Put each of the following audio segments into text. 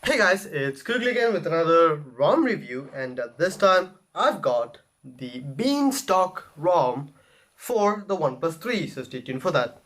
Hey guys, it's Kugli again with another ROM review, and this time I've got the Beanstalk ROM for the OnePlus 3, so stay tuned for that.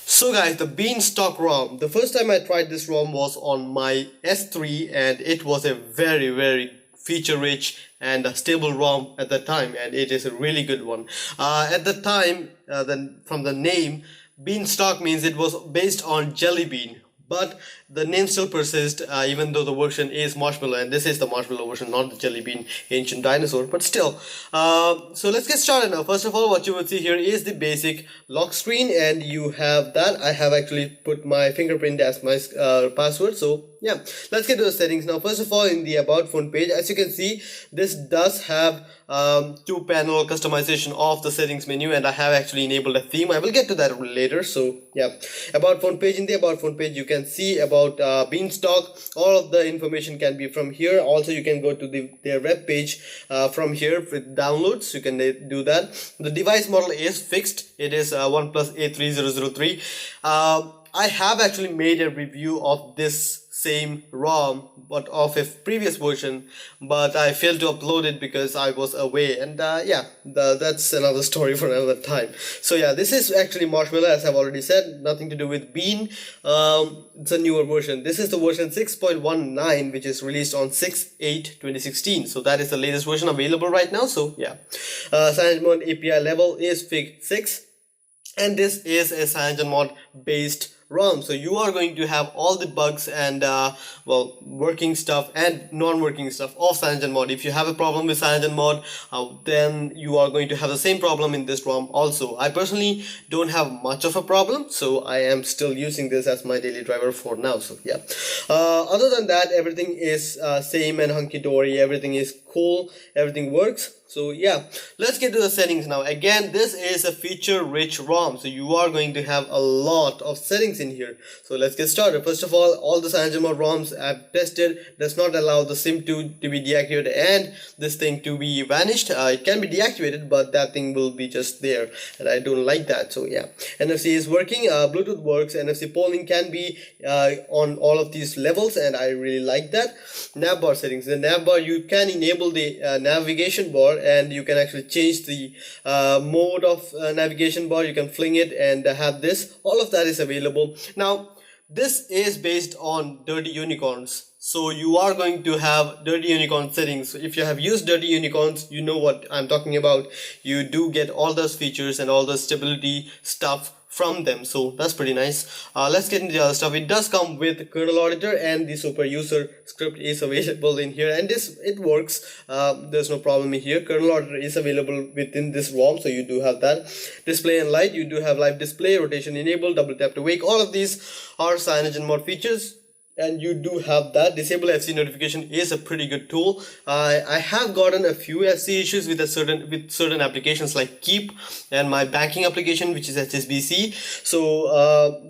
So guys, the Beanstalk ROM. The first time I tried this ROM was on my S3, and it was a very feature rich and a stable ROM at that time, and it is a really good one. At the time, from the name, Beanstalk means it was based on Jelly Bean. But the name still persists, even though the version is Marshmallow, and this is the Marshmallow version, not the Jelly Bean ancient dinosaur, but still. So let's get started now. First of all, what you will see here is the basic lock screen, and you have that. I have actually put my fingerprint as my password, so yeah, let's get to the settings now. First of all, in the About Phone page, as you can see, this does have two-panel customization of the settings menu, and I have actually enabled a theme. I will get to that later. So yeah, About Phone page. In the About Phone page, you can see about Beanstalk. All of the information can be from here. Also, you can go to their web page from here with downloads. You can do that. The device model is fixed. It is OnePlus A3003. I have actually made a review of this same ROM, but of a previous version, but I failed to upload it because I was away, and yeah, that's another story for another time. So yeah, this is actually Marshmallow, as I've already said, nothing to do with Bean. It's a newer version. This is the version 6.19, which is released on 6/8/2016. So that is the latest version available right now. So yeah, CyanogenMod API level is Fig 6, and this is a CyanogenMod based ROM. So you are going to have all the bugs and well, working stuff and non-working stuff of CyanogenMod. If you have a problem with CyanogenMod, then you are going to have the same problem in this ROM also. I personally don't have much of a problem, so I am still using this as my daily driver for now. So yeah, other than that, everything is same and hunky-dory. Everything is cool, everything works. So yeah, let's get to the settings now. Again, this is a feature rich ROM, so you are going to have a lot of settings in here. So let's get started. First of all the CyanogenMod ROMs I've tested does not allow the SIM2 to be deactivated and this thing to be vanished. It can be deactivated, but that thing will be just there, and I don't like that. So yeah, NFC is working, Bluetooth works, NFC polling can be on all of these levels, and I really like that. Navbar settings. The navbar, you can enable the navigation bar, and you can actually change the mode of navigation bar. You can fling it and have this. All of that is available. Now this is based on Dirty Unicorns, so you are going to have Dirty Unicorn settings. So if you have used Dirty Unicorns, you know what I'm talking about. You do get all those features and all the stability stuff from them, so that's pretty nice. Let's get into the other stuff. It does come with kernel auditor, and the super user script is available in here, and it works. There's no problem here. Kernel auditor is available within this ROM, so you do have that. Display and light, you do have live display, rotation enabled, double tap to wake. All of these are CyanogenMod features, and you do have that. Disable FC notification is a pretty good tool. I have gotten a few FC issues with certain applications like Keep and my banking application, which is HSBC. So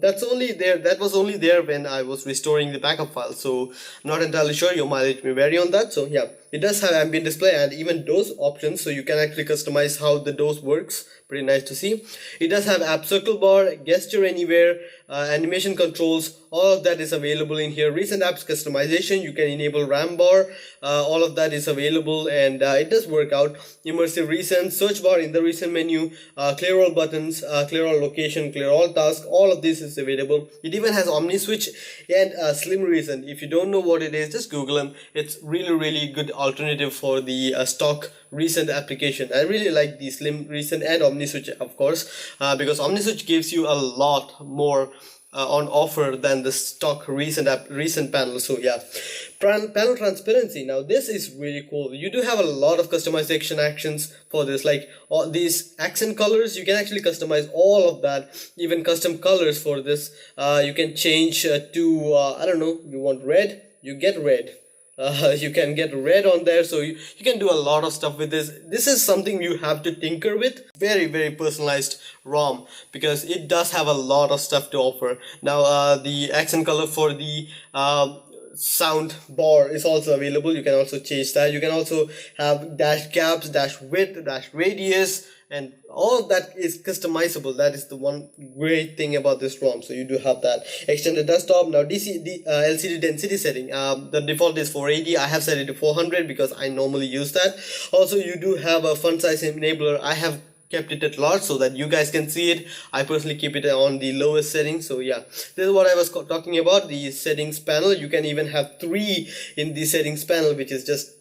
that was only there when I was restoring the backup file. So not entirely sure. Your mileage may vary on that. So yeah, it does have ambient display and even DOS options, so you can actually customize how the DOS works. Pretty nice to see. It does have app circle bar, gesture anywhere, animation controls. All of that is available in here. Recent apps customization, you can enable RAM bar. All of that is available, and it does work out. Immersive recent, search bar in the recent menu, clear all buttons, clear all location, clear all tasks. All of this is available. It even has Omni Switch and slim recent. If you don't know what it is, just Google them. It's really good alternative for the stock recent application. I really like the slim recent and Omni Switch, of course, because Omni Switch gives you a lot more on offer than the stock recent panel. So yeah, panel transparency. Now this is really cool. You do have a lot of customization actions for this, like all these accent colors. You can actually customize all of that, even custom colors for this. You can change to I don't know, you want red, you get red. You can get red on there, so you can do a lot of stuff with this. This is something you have to tinker with. Very personalized ROM, because it does have a lot of stuff to offer. Now the accent color for the sound bar is also available. You can also change that. You can also have dash gaps, dash width, dash radius, and all of that is customizable. That is the one great thing about this ROM. So you do have that. Extended desktop. Now LCD density setting, the default is 480. I have set it to 400 because I normally use that. Also, you do have a font size enabler. I have kept it at large so that you guys can see it. I personally keep it on the lowest setting. So yeah, this is what I was talking about, the settings panel. You can even have 3 in the settings panel, which is just,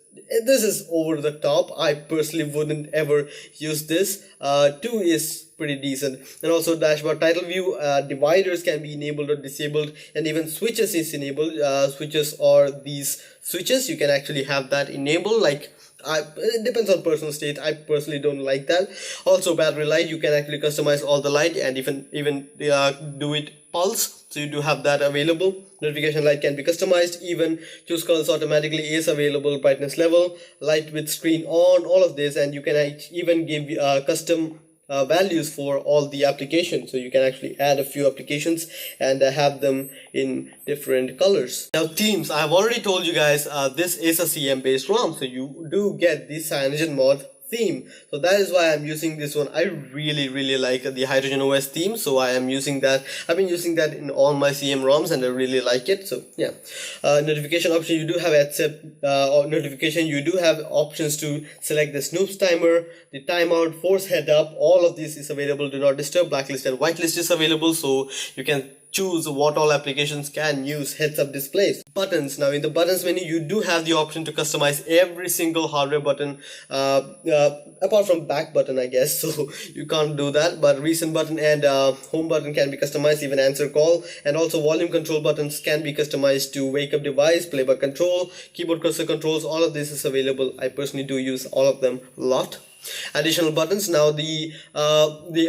this is over the top. I personally wouldn't ever use this. 2 is pretty decent. And also dashboard title view, dividers can be enabled or disabled, and even switches is enabled. Switches are these switches, you can actually have that enabled. Like, it depends on personal state. I personally don't like that. Also battery light, you can actually customize all the light and even do it pulse, so you do have that available. Notification light can be customized, even choose colors automatically is available, brightness level, light with screen on, all of this. And you can even give custom values for all the applications, so you can actually add a few applications and have them in different colors. Now themes, I have already told you guys, this is a CM based ROM, so you do get the CyanogenMod theme. So that is why I'm using this one. I really like the Hydrogen OS theme, so I am using that. I've been using that in all my CM ROMs and I really like it. So yeah, notification option, you do have accept notification. You do have options to select the snooze timer, the timeout, force head up. All of this is available. Do not disturb, blacklist and whitelist is available, so you can choose what all applications can use heads up displays. Buttons, now in the buttons menu you do have the option to customize every single hardware button, apart from back button I guess, so you can't do that, but recent button and home button can be customized, even answer call. And also volume control buttons can be customized to wake up device, playback control, keyboard cursor controls. All of this is available. I personally do use all of them a lot. Additional buttons, now the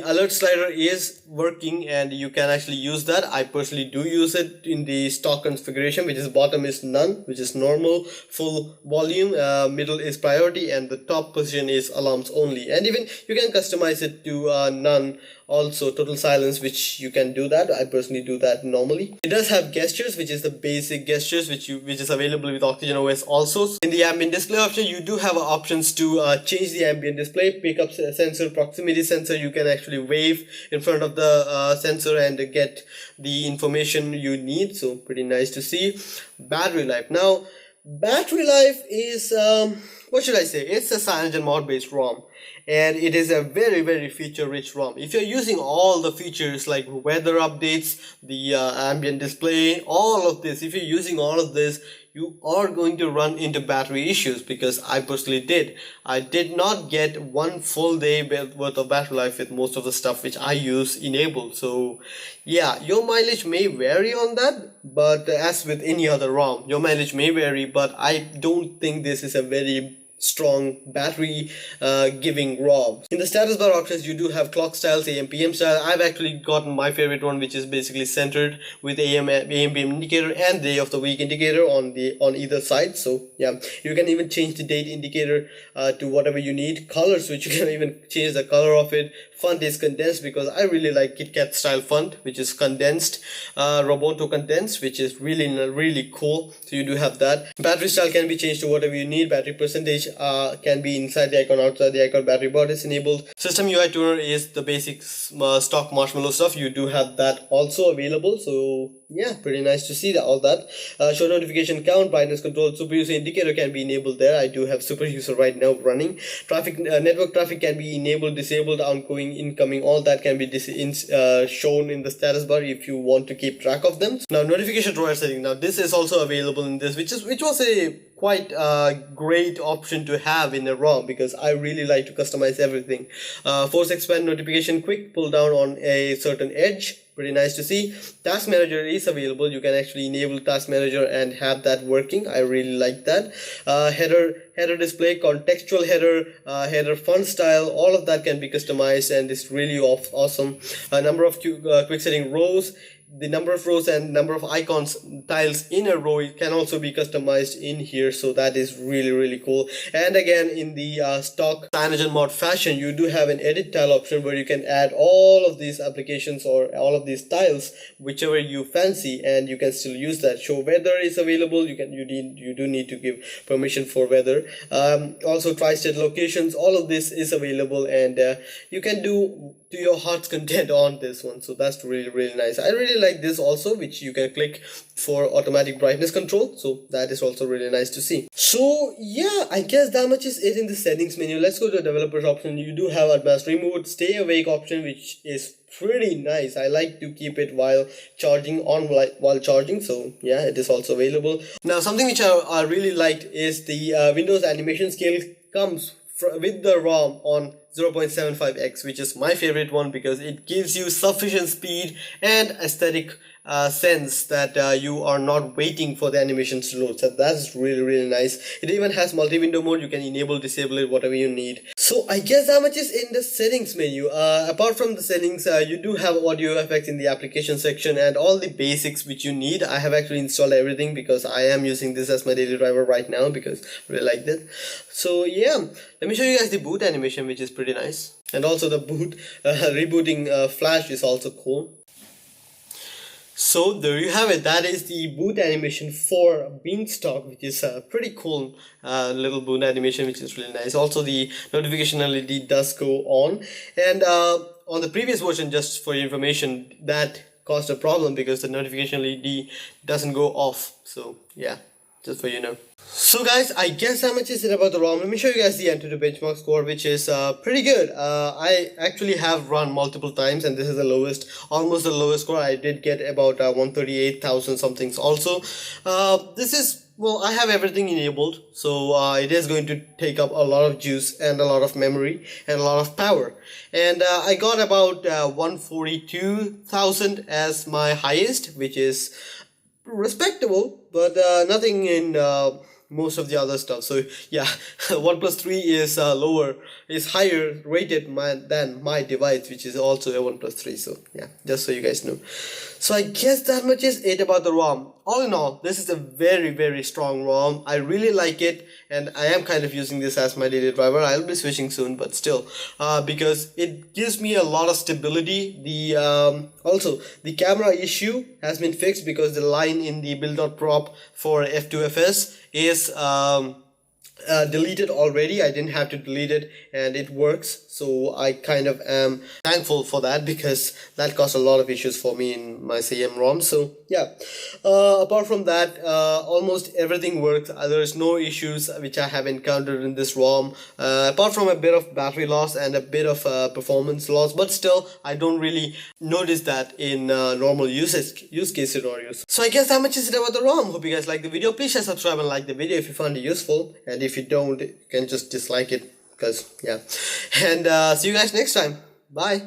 alert slider is working and you can actually use that. I personally do use it in the stock configuration, which is bottom is none, which is normal, full volume, middle is priority, and the top position is alarms only. And even you can customize it to none, also total silence, which you can do that. I personally do that normally. It does have gestures, which is the basic gestures which is available with Oxygen OS also. In the ambient display option, you do have options to change the ambient display, pick up sensor, proximity sensor. You can actually wave in front of the sensor and get the information you need, so pretty nice to see. Battery life, now battery life is what should I say, it's a CyanogenMod based ROM, and it is a very feature rich ROM. If you're using all the features like weather updates, the ambient display, all of this, if you're using all of this, you are going to run into battery issues, because I personally did. I did not get one full day worth of battery life with most of the stuff which I use enabled. So yeah, your mileage may vary on that, but as with any other ROM, your mileage may vary, but I don't think this is a very strong battery giving ROM. In the status bar options, you do have clock styles, AM PM style. I've actually gotten my favorite one, which is basically centered with AM PM indicator and day of the week indicator on either side. So yeah, you can even change the date indicator to whatever you need. Color switch, you can even change the color of it. Font is condensed, because I really like KitKat style font, which is condensed. Roboto condensed, which is really cool. So you do have that. Battery style can be changed to whatever you need. Battery percentage can be inside the icon, outside the icon. Battery board is enabled. System UI tuner is the basic stock marshmallow stuff. You do have that also available. So yeah, pretty nice to see all that. Show notification count, brightness control, super user indicator can be enabled there. I do have super user right now running. Traffic, network traffic can be enabled, disabled, outgoing, incoming, all that can be shown in the status bar if you want to keep track of them. Now notification drawer setting, now this is also available in this, which was a quite great option to have in a ROM, because I really like to customize everything. Force expand notification, quick pull down on a certain edge, pretty nice to see. Task manager is available. You can actually enable task manager and have that working. I really like that. Header display, contextual header font style, all of that can be customized and it's really awesome. A number of quick setting rows, the number of rows and number of icons tiles in a row, it can also be customized in here, so that is really cool. And again, in the stock CyanogenMod fashion, you do have an edit tile option where you can add all of these applications or all of these tiles, whichever you fancy, and you can still use that. Show weather is available. You do need to give permission for weather. Also tri-state locations, all of this is available, and you can do to your heart's content on this one, so that's really nice. I really like this also, which you can click for automatic brightness control, so that is also really nice to see. So yeah, I guess that much is it in the settings menu. Let's go to the developers option. You do have advanced remote stay awake option, which is pretty nice. I like to keep it while charging while charging, so yeah, it is also available. Now something which I really liked is the Windows animation scale comes with the ROM on 0.75x, which is my favorite one because it gives you sufficient speed and aesthetic sense that you are not waiting for the animations to load. So that's really nice. It even has multi-window mode. You can enable, disable it, whatever you need. So I guess that much is in the settings menu. Apart from the settings, you do have audio effects in the application section and all the basics which you need. I have actually installed everything because I am using this as my daily driver right now because I really like that. So yeah, let me show you guys the boot animation, which is pretty nice. And also the boot rebooting flash is also cool. So there you have it. That is the boot animation for Beanstalk, which is a pretty cool little boot animation, which is really nice. Also the notification LED does go on, and on the previous version, just for your information, that caused a problem because the notification LED doesn't go off. So yeah, just for you know. So guys, I guess how much is it about the ROM. Let me show you guys the Antutu benchmark score, which is pretty good. I actually have run multiple times, and this is the lowest, almost the lowest score. I did get about 138,000 somethings also. This is, well, I have everything enabled, so it is going to take up a lot of juice and a lot of memory and a lot of power. And I got about 142,000 as my highest, which is respectable, but nothing in most of the other stuff. So yeah, OnePlus 3 is higher rated than my device, which is also a OnePlus 3. So yeah, just so you guys know. So I guess that much is it about the ROM. All in all, this is a very strong ROM. I really like it, and I am kind of using this as my daily driver. I'll be switching soon, but still, because it gives me a lot of stability. The also the camera issue has been fixed because the line in the build.prop for F2FS is deleted already. I didn't have to delete it, and it works, so I kind of am thankful for that because that caused a lot of issues for me in my CM ROM. So yeah, apart from that, almost everything works. There's no issues which I have encountered in this ROM, apart from a bit of battery loss and a bit of performance loss, but still I don't really notice that in normal use case scenarios. So I guess how much is it about the ROM. Hope you guys like the video. Please share, subscribe, and like the video if you found it useful, and if you don't, you can just dislike it because yeah. And see you guys next time. Bye.